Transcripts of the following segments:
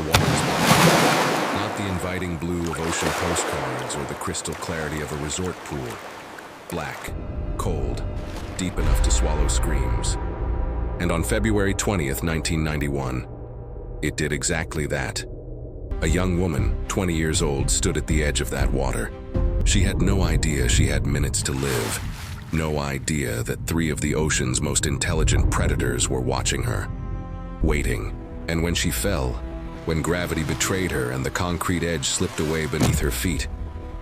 The water was black. Not the inviting blue of ocean postcards or the crystal clarity of a resort pool. Black, cold, deep enough to swallow screams. And on February 20th, 1991, it did exactly that. A young woman, 20 years old, stood at the edge of that water. She had no idea she had minutes to live. No idea that 3 of the ocean's most intelligent predators were watching her, waiting. And when she fell, when gravity betrayed her and the concrete edge slipped away beneath her feet,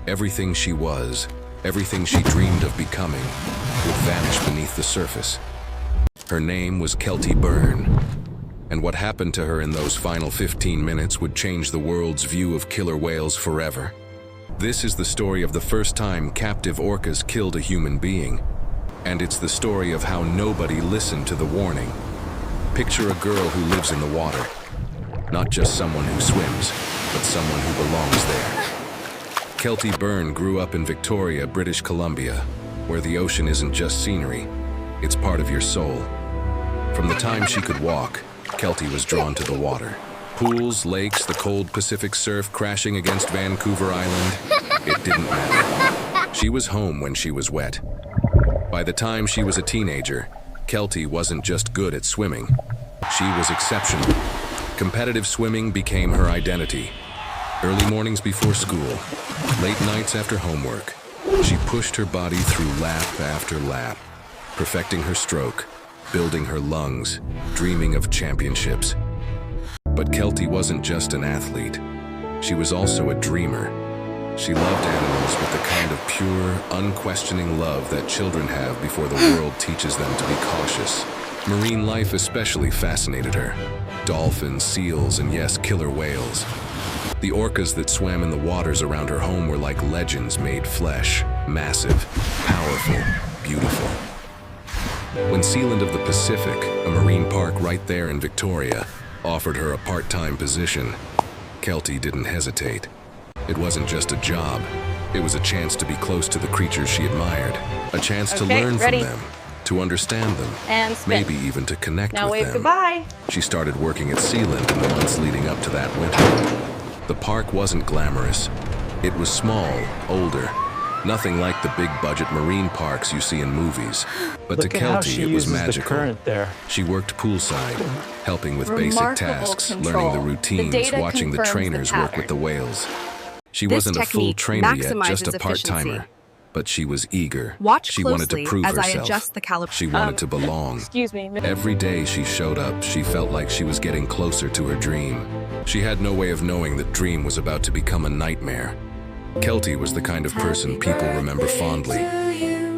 everything she was, everything she dreamed of becoming, would vanish beneath the surface. Her name was Keltie Byrnes, and what happened to her in those final 15 minutes would change the world's view of killer whales forever. This is the story of the first time captive orcas killed a human being, and it's the story of how nobody listened to the warning. Picture a girl who lives in the water, not just someone who swims, but someone who belongs there. Keltie Byrnes grew up in Victoria, British Columbia, where the ocean isn't just scenery, it's part of your soul. From the time she could walk, Keltie was drawn to the water. Pools, lakes, the cold Pacific surf crashing against Vancouver Island, it didn't matter. She was home when she was wet. By the time she was a teenager, Keltie wasn't just good at swimming, she was exceptional. Competitive swimming became her identity. Early mornings before school, late nights after homework, she pushed her body through lap after lap, perfecting her stroke, building her lungs, dreaming of championships. But Keltie wasn't just an athlete. She was also a dreamer. She loved animals with the kind of pure, unquestioning love that children have before the world teaches them to be cautious. Marine life especially fascinated her. Dolphins, seals, and yes, killer whales. The orcas that swam in the waters around her home were like legends made flesh, massive, powerful, beautiful. When Sealand of the Pacific, a marine park right there in Victoria, offered her a part-time position, Keltie didn't hesitate. It wasn't just a job, it was a chance to be close to the creatures she admired, a chance to learn from them, to understand them, and maybe even to connect with them. Now wave goodbye. She started working at Sealand in the months leading up to that winter. The park wasn't glamorous. It was small, older, nothing like the big-budget marine parks you see in movies. But to Keltie, it was magical. She worked poolside, helping with basic tasks, learning the routines, watching the trainers work with the whales. She wasn't a full trainer yet, just a part-timer. But she was eager. She wanted to prove herself. She wanted to belong. Excuse me. Every day she showed up, she felt like she was getting closer to her dream. She had no way of knowing that dream was about to become a nightmare. Keltie was the kind of person people remember fondly.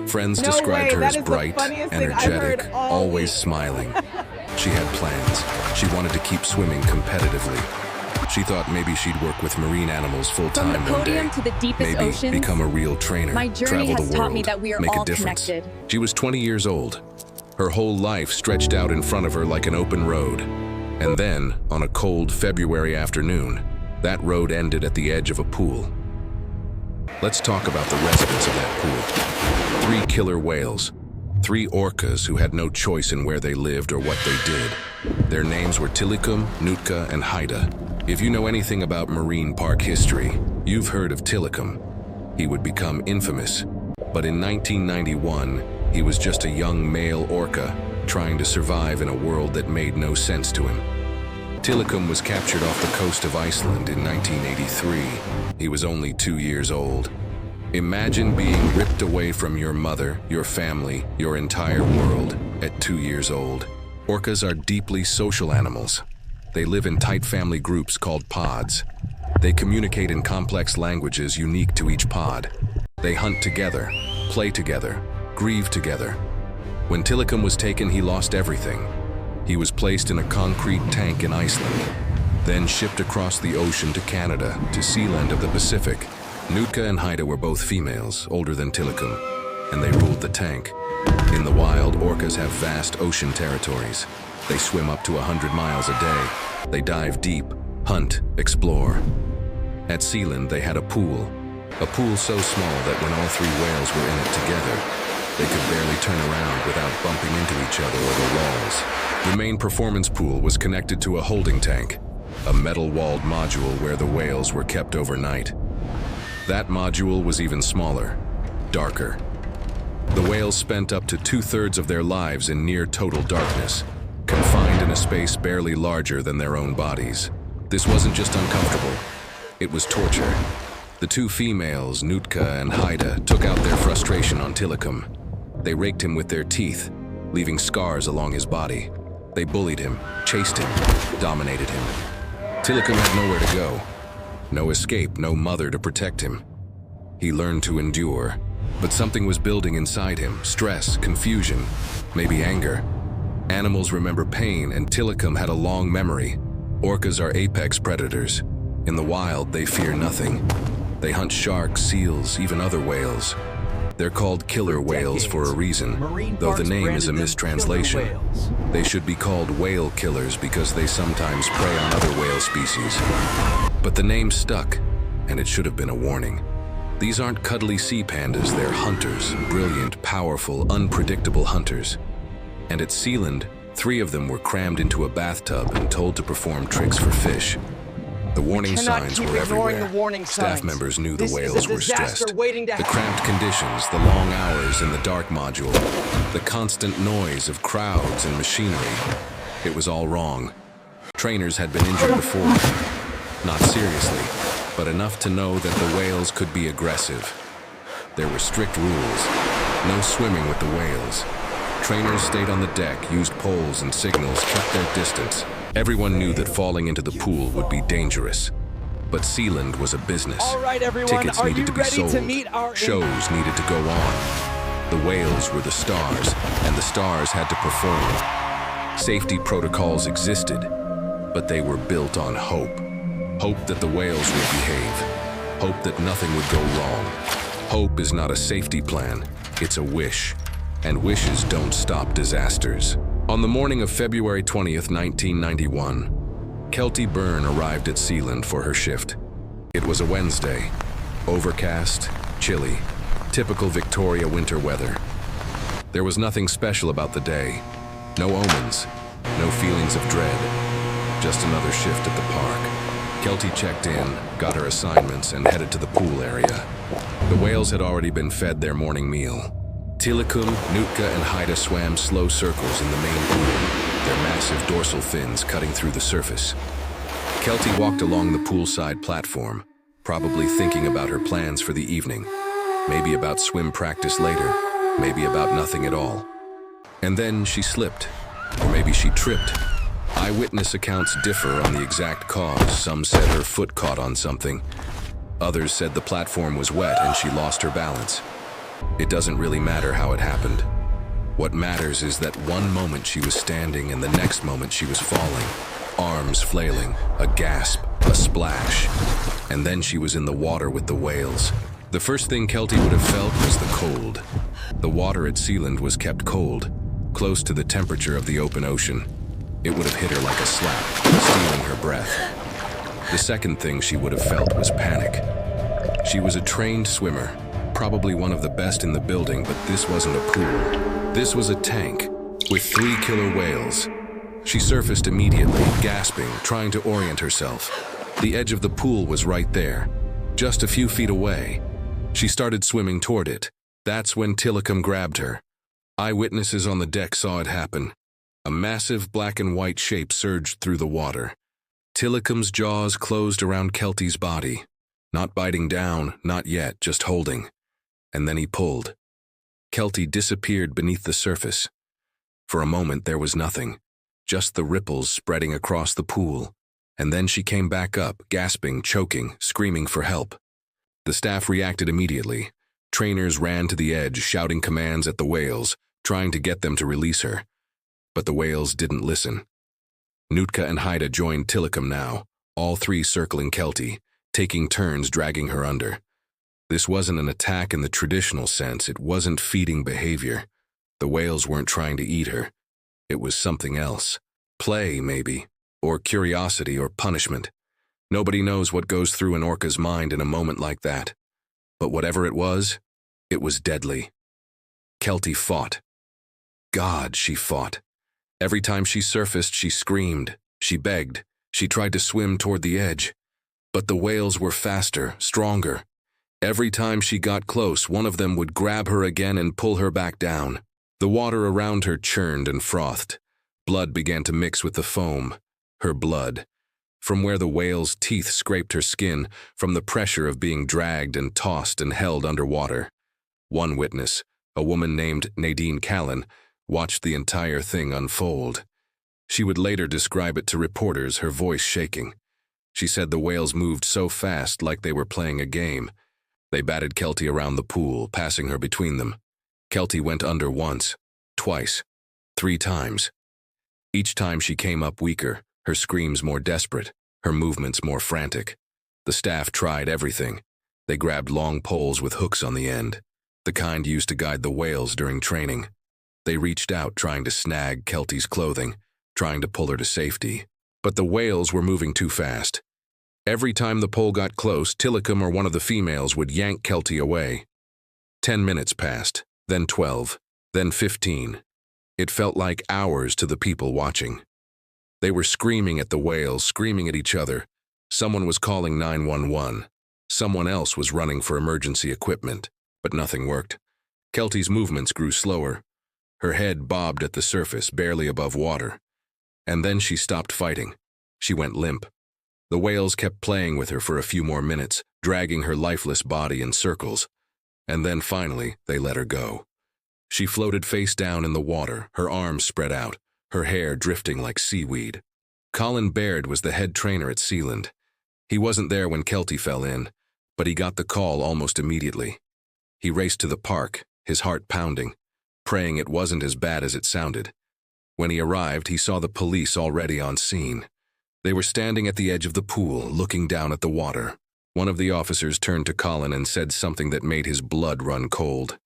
Friends described her as bright, energetic, always smiling. She had plans. She wanted to keep swimming competitively. She thought maybe she'd work with marine animals full-time one day. Maybe become a real trainer, travel the world, make a difference. She was 20 years old. Her whole life stretched out in front of her like an open road. And then, on a cold February afternoon, that road ended at the edge of a pool. Let's talk about the residents of that pool. 3 killer whales. 3 orcas who had no choice in where they lived or what they did. Their names were Tilikum, Nootka, and Haida. If you know anything about marine park history, you've heard of Tilikum. He would become infamous. But in 1991, he was just a young male orca trying to survive in a world that made no sense to him. Tilikum was captured off the coast of Iceland in 1983. He was only 2 years old. Imagine being ripped away from your mother, your family, your entire world at 2 years old. Orcas are deeply social animals. They live in tight family groups called pods. They communicate in complex languages unique to each pod. They hunt together, play together, grieve together. When Tilikum was taken, he lost everything. He was placed in a concrete tank in Iceland, then shipped across the ocean to Canada, to Sealand of the Pacific. Nootka and Haida were both females, older than Tilikum, and they ruled the tank. In the wild, orcas have vast ocean territories. They swim up to 100 miles a day. They dive deep, hunt, explore. At Sealand, they had a pool so small that when all 3 whales were in it together, they could barely turn around without bumping into each other over walls. The main performance pool was connected to a holding tank. a metal-walled module where the whales were kept overnight. That module was even smaller, darker. The whales spent up to 2/3 of their lives in near total darkness, confined in a space barely larger than their own bodies. This wasn't just uncomfortable, it was torture. The two females, Nootka and Haida, took out their frustration on Tilikum. They raked him with their teeth, leaving scars along his body. They bullied him, chased him, dominated him. Tilikum had nowhere to go. No escape, no mother to protect him. He learned to endure, but something was building inside him. Stress, confusion, maybe anger. Animals remember pain, and Tilikum had a long memory. Orcas are apex predators. In the wild, they fear nothing. They hunt sharks, seals, even other whales. They're called killer whales for a reason, though the name is a mistranslation. They should be called whale killers because they sometimes prey on other whale species. But the name stuck, and it should have been a warning. These aren't cuddly sea pandas, they're hunters, brilliant, powerful, unpredictable hunters. And at Sealand, 3 of them were crammed into a bathtub and told to perform tricks for fish. The warning signs were everywhere. Staff members knew the whales were stressed. The cramped conditions, the long hours in the dark module, the constant noise of crowds and machinery. It was all wrong. Trainers had been injured before. Not seriously, but enough to know that the whales could be aggressive. There were strict rules. No swimming with the whales. Trainers stayed on the deck, used poles and signals, kept their distance. Everyone knew that falling into the pool would be dangerous. But Sealand was a business. All right, everyone, Tickets needed to be sold. Shows needed to go on. The whales were the stars, and the stars had to perform. Safety protocols existed, but they were built on hope. Hope that the whales would behave. Hope that nothing would go wrong. Hope is not a safety plan, it's a wish. And wishes don't stop disasters. On the morning of February 20th, 1991, Keltie Byrne arrived at Sealand for her shift. It was a Wednesday. Overcast, chilly, typical Victoria winter weather. There was nothing special about the day. No omens, no feelings of dread. Just another shift at the park. Keltie checked in, got her assignments, and headed to the pool area. The whales had already been fed their morning meal. Tilikum, Nootka, and Haida swam slow circles in the main pool, their massive dorsal fins cutting through the surface. Keltie walked along the poolside platform, probably thinking about her plans for the evening. Maybe about swim practice later, maybe about nothing at all. And then she slipped, or maybe she tripped. Eyewitness accounts differ on the exact cause. Some said her foot caught on something. Others said the platform was wet and she lost her balance. It doesn't really matter how it happened. What matters is that one moment she was standing and the next moment she was falling. Arms flailing, a gasp, a splash. And then she was in the water with the whales. The first thing Keltie would have felt was the cold. The water at Sealand was kept cold, close to the temperature of the open ocean. It would have hit her like a slap, stealing her breath. The second thing she would have felt was panic. She was a trained swimmer, probably one of the best in the building, but this wasn't a pool. This was a tank with 3 killer whales. She surfaced immediately, gasping, trying to orient herself. The edge of the pool was right there, just a few feet away. She started swimming toward it. That's when Tilikum grabbed her. Eyewitnesses on the deck saw it happen. A massive black and white shape surged through the water. Tilikum's jaws closed around Keltie's body. Not biting down, not yet, just holding. And then he pulled. Keltie disappeared beneath the surface. For a moment there was nothing, just the ripples spreading across the pool. And then she came back up, gasping, choking, screaming for help. The staff reacted immediately. Trainers ran to the edge, shouting commands at the whales, trying to get them to release her. But the whales didn't listen. Nootka and Haida joined Tilikum now, all 3 circling Keltie, taking turns dragging her under. This wasn't an attack in the traditional sense. It wasn't feeding behavior. The whales weren't trying to eat her. It was something else. Play, maybe, or curiosity or punishment. Nobody knows what goes through an orca's mind in a moment like that. But whatever it was deadly. Keltie fought. God, she fought. Every time she surfaced, she screamed, she begged, She tried to swim toward the edge, but the whales were faster, stronger. Every time she got close, one of them would grab her again and pull her back down. The water around her churned and frothed. Blood began to mix with the foam. Her blood. From where the whale's teeth scraped her skin, from the pressure of being dragged and tossed and held underwater. One witness, a woman named Nadine Callan, watched the entire thing unfold. She would later describe it to reporters, her voice shaking. She said the whales moved so fast like they were playing a game. They batted Keltie around the pool, passing her between them. Keltie went under once, twice, 3 times. Each time she came up weaker, her screams more desperate, her movements more frantic. The staff tried everything. They grabbed long poles with hooks on the end, the kind used to guide the whales during training. They reached out trying to snag Keltie's clothing, trying to pull her to safety. But the whales were moving too fast. Every time the pole got close, Tilikum or one of the females would yank Keltie away. 10 minutes passed, then 12, then 15. It felt like hours to the people watching. They were screaming at the whales, screaming at each other. Someone was calling 911. Someone else was running for emergency equipment, but nothing worked. Keltie's movements grew slower. Her head bobbed at the surface, barely above water. And then she stopped fighting. She went limp. The whales kept playing with her for a few more minutes, dragging her lifeless body in circles. And then finally, they let her go. She floated face down in the water, her arms spread out, her hair drifting like seaweed. Colin Baird was the head trainer at Sealand. He wasn't there when Keltie fell in, but he got the call almost immediately. He raced to the park, his heart pounding, praying it wasn't as bad as it sounded. When he arrived, he saw the police already on scene. They were standing at the edge of the pool, looking down at the water. One of the officers turned to Colin and said something that made his blood run cold.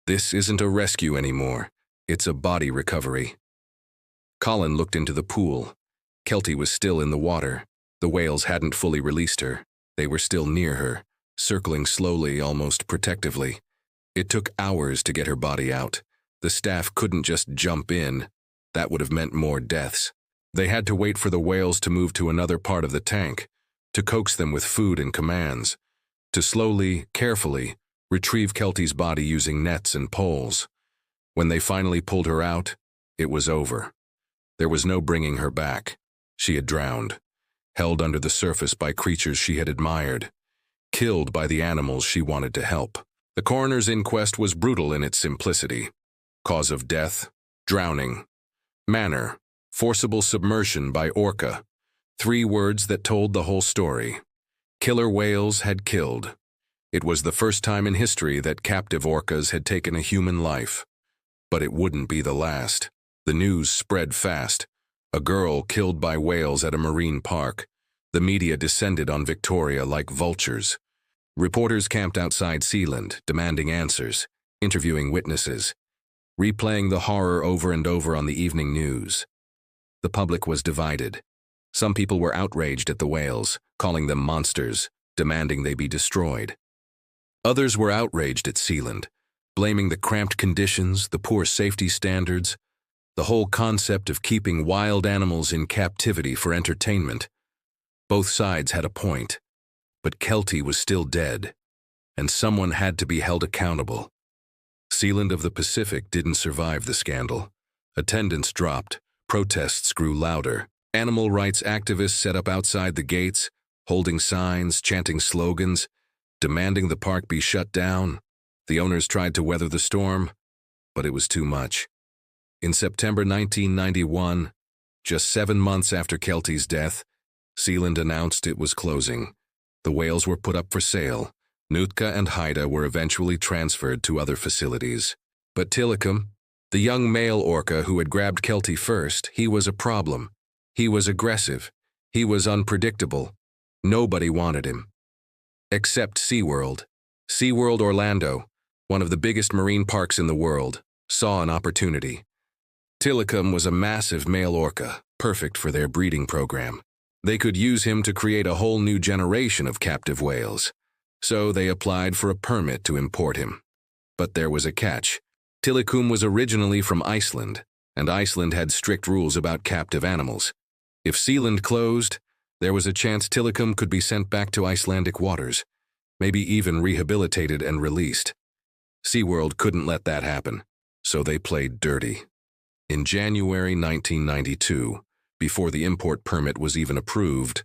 "This isn't a rescue anymore. It's a body recovery." Colin looked into the pool. Keltie was still in the water. The whales hadn't fully released her. They were still near her, circling slowly, almost protectively. It took hours to get her body out. The staff couldn't just jump in. That would have meant more deaths. They had to wait for the whales to move to another part of the tank, to coax them with food and commands, to slowly, carefully, retrieve Keltie's body using nets and poles. When they finally pulled her out, it was over. There was no bringing her back. She had drowned, held under the surface by creatures she had admired, killed by the animals she wanted to help. The coroner's inquest was brutal in its simplicity. Cause of death, drowning. Manner, forcible submersion by Orca. 3 words that told the whole story. Killer whales had killed. It was the first time in history that captive orcas had taken a human life. But it wouldn't be the last. The news spread fast. A girl killed by whales at a marine park. The media descended on Victoria like vultures. Reporters camped outside Sealand, demanding answers, interviewing witnesses, replaying the horror over and over on the evening news. The public was divided. Some people were outraged at the whales, calling them monsters, demanding they be destroyed. Others were outraged at Sealand, blaming the cramped conditions, the poor safety standards, the whole concept of keeping wild animals in captivity for entertainment. Both sides had a point, but Keltie was still dead, and someone had to be held accountable. Sealand of the Pacific didn't survive the scandal. Attendance dropped, protests grew louder. Animal rights activists set up outside the gates, holding signs, chanting slogans, demanding the park be shut down. The owners tried to weather the storm, but it was too much. In September 1991, just 7 months after Keltie's death, Sealand announced it was closing. The whales were put up for sale. Nootka and Haida were eventually transferred to other facilities. But Tilikum, the young male orca who had grabbed Keltie first, he was a problem. He was aggressive. He was unpredictable. Nobody wanted him. Except SeaWorld. SeaWorld Orlando, one of the biggest marine parks in the world, saw an opportunity. Tilikum was a massive male orca, perfect for their breeding program. They could use him to create a whole new generation of captive whales. So they applied for a permit to import him. But there was a catch. Tilikum was originally from Iceland, and Iceland had strict rules about captive animals. If Sealand closed, There was a chance Tilikum could be sent back to Icelandic waters, maybe even rehabilitated and released. SeaWorld couldn't let that happen, so they played dirty. In January 1992, before the import permit was even approved,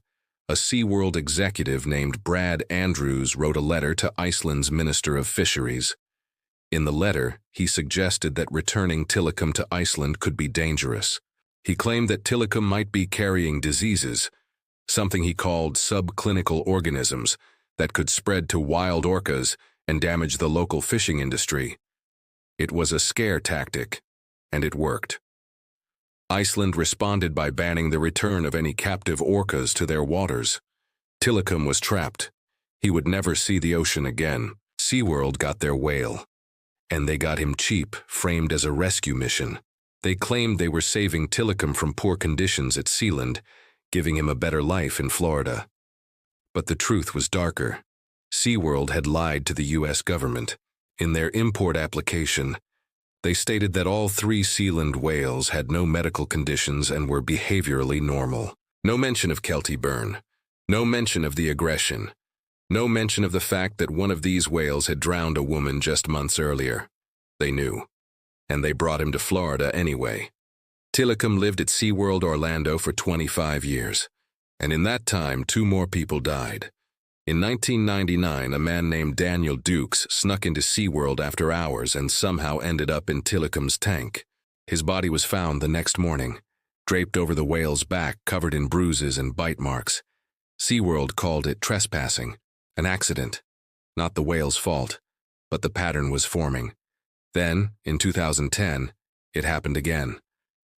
a SeaWorld executive named Brad Andrews wrote a letter to Iceland's Minister of Fisheries. In the letter, he suggested that returning Tilikum to Iceland could be dangerous. He claimed that Tilikum might be carrying diseases, something he called subclinical organisms, that could spread to wild orcas and damage the local fishing industry. It was a scare tactic, and it worked. Iceland responded by banning the return of any captive orcas to their waters. Tilikum was trapped. He would never see the ocean again. SeaWorld got their whale. And they got him cheap, framed as a rescue mission. They claimed they were saving Tilikum from poor conditions at Sealand, giving him a better life in Florida. But the truth was darker. SeaWorld had lied to the U.S. government. In their import application, they stated that all 3 Sealand whales had no medical conditions and were behaviorally normal. No mention of Keltie Byrnes. No mention of the aggression. No mention of the fact that one of these whales had drowned a woman just months earlier. They knew. And they brought him to Florida anyway. Tilikum lived at SeaWorld Orlando for 25 years. And in that time, 2 more people died. In 1999, a man named Daniel Dukes snuck into SeaWorld after hours and somehow ended up in Tilikum's tank. His body was found the next morning, draped over the whale's back, covered in bruises and bite marks. SeaWorld called it trespassing, an accident. Not the whale's fault, but the pattern was forming. Then, in 2010, it happened again.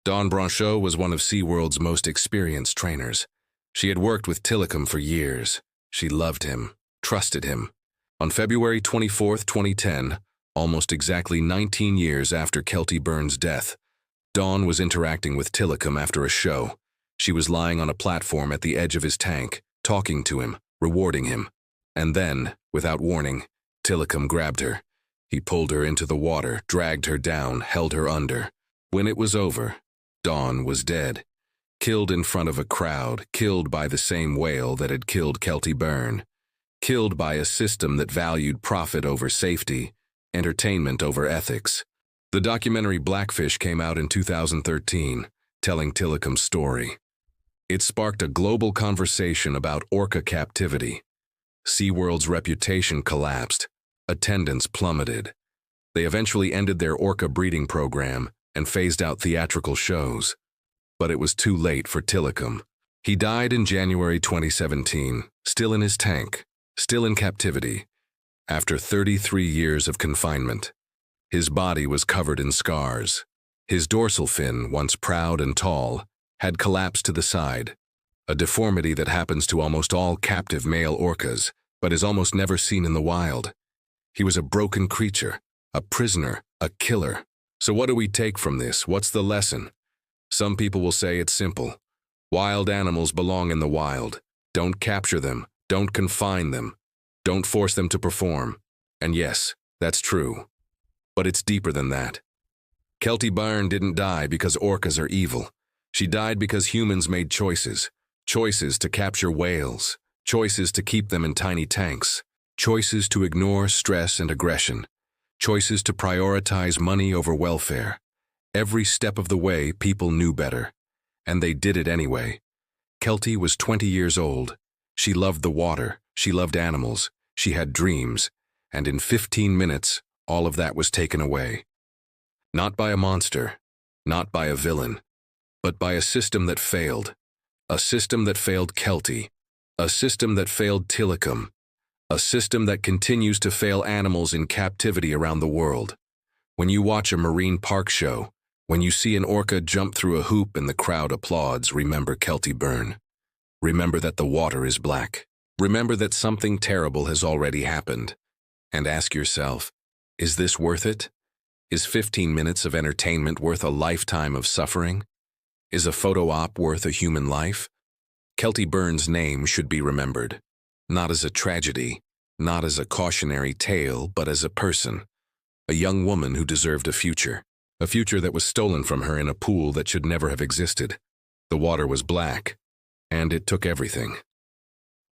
Dawn Branchot was one of SeaWorld's most experienced trainers. She had worked with Tilikum for years. She loved him, trusted him. On February 24, 2010, almost exactly 19 years after Keltie Byrnes' death, Dawn was interacting with Tilikum after a show. She was lying on a platform at the edge of his tank, talking to him, rewarding him. And then, without warning, Tilikum grabbed her. He pulled her into the water, dragged her down, held her under. When it was over, Dawn was dead. Killed in front of a crowd, killed by the same whale that had killed Keltie Byrnes, killed by a system that valued profit over safety, entertainment over ethics. The documentary Blackfish came out in 2013, telling Tilikum's story. It sparked a global conversation about Orca captivity. SeaWorld's reputation collapsed, attendance plummeted. They eventually ended their Orca breeding program and phased out theatrical shows. But it was too late for Tilikum. He died in January 2017, still in his tank, still in captivity, after 33 years of confinement. His body was covered in scars. His dorsal fin, once proud and tall, had collapsed to the side, a deformity that happens to almost all captive male orcas, but is almost never seen in the wild. He was a broken creature, a prisoner, a killer. So what do we take from this? What's the lesson? Some people will say it's simple. Wild animals belong in the wild. Don't capture them. Don't confine them. Don't force them to perform. And yes, that's true. But it's deeper than that. Keltie Byrnes didn't die because orcas are evil. She died because humans made choices. Choices to capture whales. Choices to keep them in tiny tanks. Choices to ignore stress and aggression. Choices to prioritize money over welfare. Every step of the way, people knew better. And they did it anyway. Keltie was 20 years old. She loved the water. She loved animals. She had dreams. And in 15 minutes, all of that was taken away. Not by a monster, not by a villain, but by a system that failed. A system that failed Keltie. A system that failed Tilikum. A system that continues to fail animals in captivity around the world. When you watch a marine park show, when you see an orca jump through a hoop and the crowd applauds, remember Keltie Byrnes. Remember that the water is black. Remember that something terrible has already happened. And ask yourself, is this worth it? Is 15 minutes of entertainment worth a lifetime of suffering? Is a photo op worth a human life? Keltie Byrnes' name should be remembered, not as a tragedy, not as a cautionary tale, but as a person. A young woman who deserved a future that was stolen from her in a pool that should never have existed. The water was black, And it took everything.